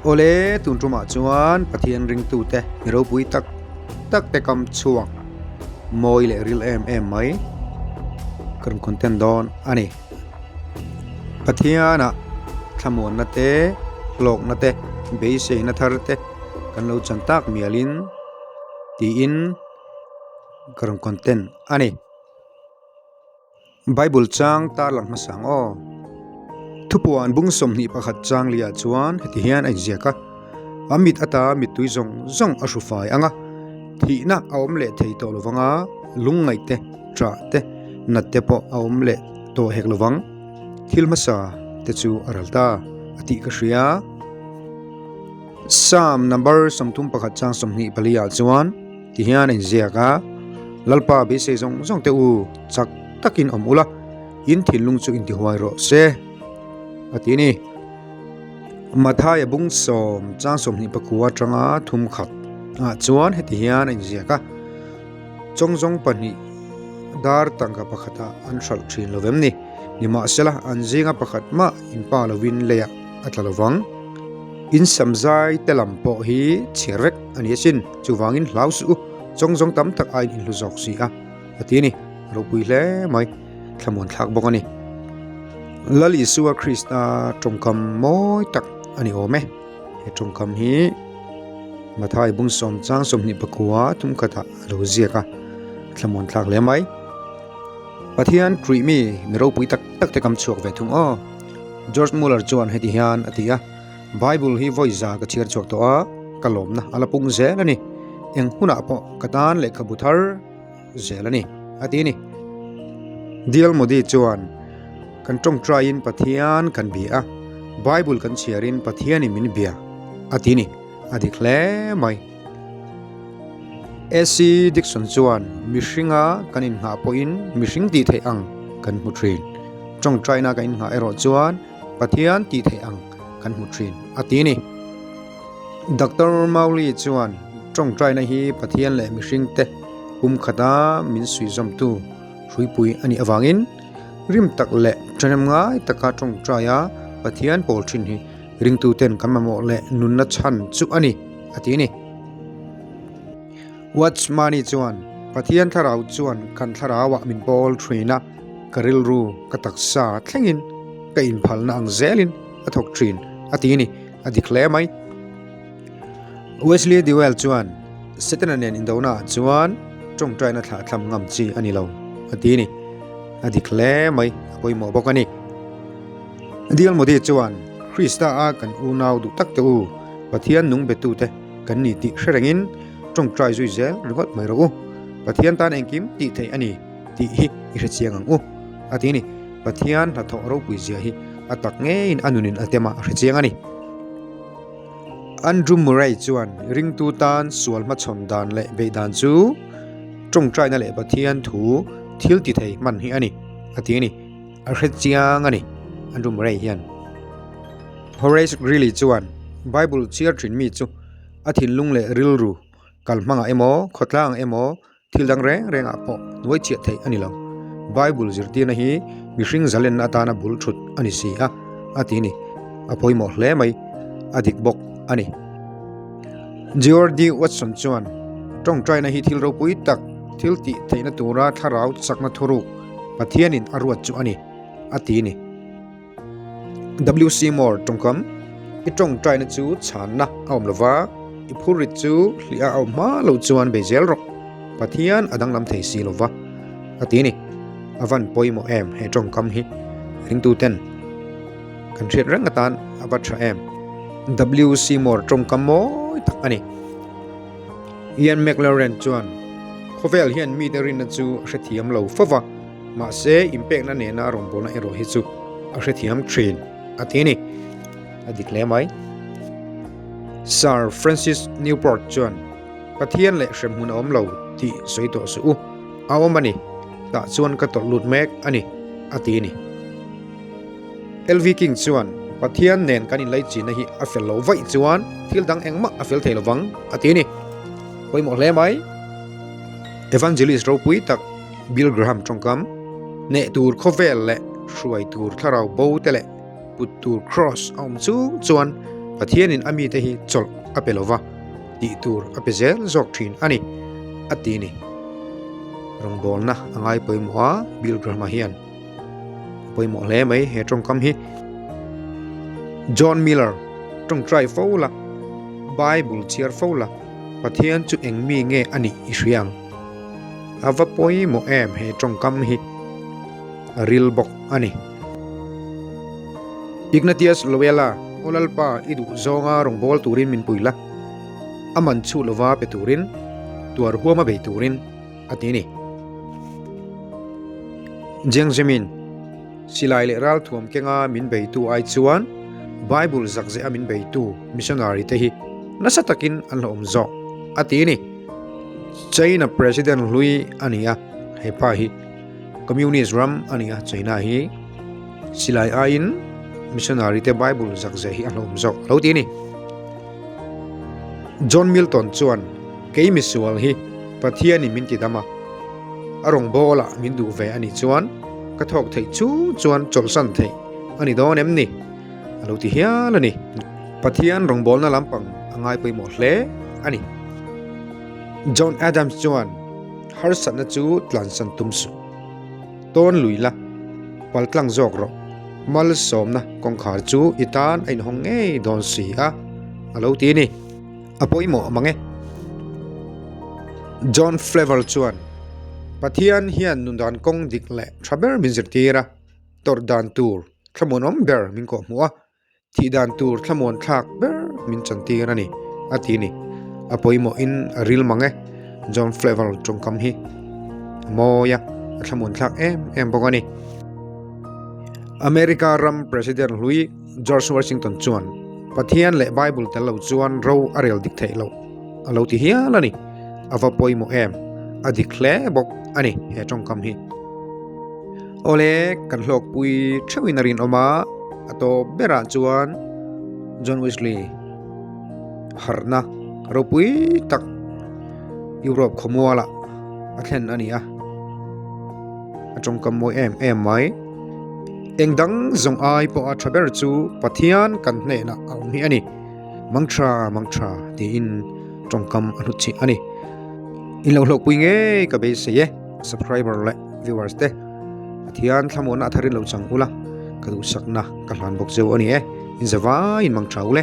โอเลตุนตุมาจวนปะเทียนริงตูเตมีเราปุยตักเตกำชวงมอยเลริลไหมกรมคอนเทนต์ดอนอันนี้ปะเทียนะขมวนนะเตโลกนะเตเบยเซนะทาร์เตกันเราจันตักมีลินตีอินกรมคอนเทนต์อันนี้ไบเบิลจังตาหลังมาสังทุกวันบุ้งสมนิปะขัดจังเลียจวนเหตุเฮียนไอเจียกะอามิดอัตามิดตุยซงอสุฟายอ่ะที่น่ะเอาอมเล่เทยโตลวังลุงไงเตจ่าเตนัดเตปเอาอมเล่โตเฮกลวังทิลมาซาเตจูอารัลตาอติกเชียสามนัมเบอร์สมทุมปะขัดจังสมนิปะเลียจวนที่เฮียนไอเจียกะลัลปาเบเซซงเตอูจักตักินอมอุละยินทิลลุงจุอินติฮวายโรเซอตินี่มาทายบุ้งสมจางสมนิปะกัวจังทุมขัดจวนเหตุเฮียนไอเจียกะจงปนิดาร์ตังกะปะขัดอันชัลชินลเวมนี่นิมาเสละอันจิงะปะขัดมาอินปาลวินเลียอัตลวังอินสัมใจเตลัมโปฮีเชเรกอันยสินจูวังอินลาวสุจงตำตักไออินลุจอกซีอตินี่เราปุยเล่ไหมขมวนทักบอกนี่ลลิสัวคริสต์จงคำมอยตักอันนี้โอเมจงคำนี้มาทายบุ้งสมจางสมนิปะกัวทุมกตะโลเซียกะขมวนทักเลยไหมปะเทียนครีมีเราปุยตักเตกำชวกเวทุงจอร์จมูลเลอร์จวนเหตุเฮียนอติไบเบิลฮีวอยจากเชียร์ชวกตัวกะลมนะอลาปุงเซลนี่เอ็งหุนาปอกตานเลขบุตรเซลนี่อตินี่เดียลโมดีจวนกันจงใจอินปะเทียนกันเบียไบเบิลกันเชียรินปะเทียนมินเบียอตินี่อดิกเล่ไหมเอซีดิกสันจวนมิชิงกันอินหาปอินมิชิงตีเทอังกันมุทรินจงใจนากันอินหาเอโรจวนปะเทียนตีเทอังกันมุทรินอตินี่ดร.มาลีจวนจงใจนาฮีปะเทียนและมิชิงเตขดามินสุยจำตูช่วยปุยอันนี้อวังอินริมตักเละจันง่ายตะกาจงใจปะเทียนโปลชินฮีริงตูเต็นกันมาโมเละนุนนัชันจุอันนี้อตินี่วัชมานีจวนปะเทียนทาราวจวนกันทาราวะมินโปลทรีนะกริลรูกตักษาทงอินกัอินพัลนางเซลินอทกทรีนอตินี่อดิเคลไหมเวสลีย์ดิเวลจวนเซตนันเนนอินดาวนาจวนจงใจนัททำงำจีอันนี้เราอตินี่อดิเคลไหมปอยหมอบอกกันนี่เดียลโมดีจวนคริสตากันอูนาวดุตักเตอูปะเทียนนุงเบตูเตกันนี่ติเชรงอินจงใจจุยเซลหรือว่าไม่รู้ปะเทียนตานเองกิมติเทอันนี้ติฮิอิเรเซียงังอตินี่ปะเทียนถ้าทอเราปุยเสียฮิอตักเงินอันนุนินอเตมาเรเซียงันนี่อันดรูมูไรจวนริงตูตานสวลมาชนดานเละเบดานจูจงใจนั่นแหละปะเทียนถูทิลติเทมันฮิอันนี้อตินี่เรเซียงันนี่อันดรูมูไรเฮียนฮอเรซกริลีจวนไบเบิลเชียร์ทรินมีจูอาทินลุงเละริลรูกัลมังเอโมขดล่างเอโมทิลดังเรงอ่ะปอหน่วยเชียร์ไทยอันนี้เราไบเบิลจิรตีนะฮีมิชิงจัลเลนนาตานาบุลชุดอันนี้สิอาทินี่อพอยหมดเลยไหมอดิกบกอันนี้จอร์ดีวัตสันจวนจงใจนะฮีทิลเราปุยตักทิลติไทยนัตัวราทาราวสักนัทรุกปะเทียนินอรวดจูอันนี้อาทินี่W.C. Moore จงคำอีจงใจนะจูฉันนะเอามลวะอีพูริจูเลียเอามาเราจวนเบเจลรกปะเทียนอดังลำเทซีลวะอตินี่อวันปอยโมเอมให้จงคำฮิริงตูเต็นกันเชียร์รังกตันอวัชเอม W.C. Moore จงคำโมตักอันนี้เอียนแมคลาเรนจวนโคเวลเฮียนมีเดรินนะจูเสถียมเราฟ้ามาเซอิมเปกนั่นเองนะรงบนเอโรฮิจูอาเสถียมทรีนอตินี่อดิกเลไหมซาร์ฟรานซิสนิวพอร์ตจวนปะเทียนเละเชมหุนอมเหลาที่สวยตัวสูเอามันนี่ตาจวนกระตลุดแมกอันนี้อตินี่เอลวีคิงจวนปะเทียนเนนกันอินไลจีนะฮีอเฟลโลไว้จวนทิลดังเองมักอเฟลเทลวังอตินี่ไปหมดเลยไหมเอวานเจลิสโรปุยตักบิลกราฮัมจงคำเนตูร์โคเวลเละช่วยตูร์ทาราวโบเตเละปุตตูร์ครอสเอาจูจวน pathian in ami te hi chol apelova ti tur apezel zok thin ani atini rongbol na angai poimwa bil grama hian poimo le mai he tongkam hi John Miller tong try fola Bible chiar fola pathian chu engmi nge ani ihriang ava poimo em he tongkam hi real bok ani Ignatius Loyola olalpa idu zonga rongbol turin min puila aman chu lova peturin tuar huama be turin atini jeng jamin silai le ral thuam kenga min be tu ai chuan Bible zakje amin be tu missionary te hi nasatakin anlom zo atini China President Louis ania hepa hi communist ram ania China hi silai ain missionary te Bible zakje hi alom zo lotini John Milton chuan keimisual hi pathian min ti dama arong bola min du ve ani chuan ka thok thei chu chuan cholsan thei ani don emni aloti hialani pathian rong bol na lampang angai poimo hle ani John Adams chuan har sanna chu tlansan tumsu ton luila paltlang jok ro mal somna kongkhar chu itan ain hong nge don si a aloti ni apoimo amange John Flavel chuan pathian hian nundan kong dikle thaber minzirtira tordan tur thamonom ber min ko hmuwa thidan tur thamon thak ber min chantira ni atini apoimo in ril mange John Flavel tongkam hi moya thamon thak em bogani America ram President Louis George Washington chuan pathian le Bible telo chuan ro arel dik thei lo alo ti hialani ava poimo em adikhle bok ani he tongkam hi ole kan hlok pui thewinarin oma ato bera chuan John Wesley harna ro pui tak Europe khomwala athen ania atongkam mo em mai engdang zong ai po a thaber chu pathian kan hne na aum hi ani mangtra ti in tongkam anu chi ani in lo hlok pui nge ka be se ye subscriber le viewers te athian thamona atharin lo chang ula ka du sakna ka hlan bok zeu ani in zawa in mangtra ule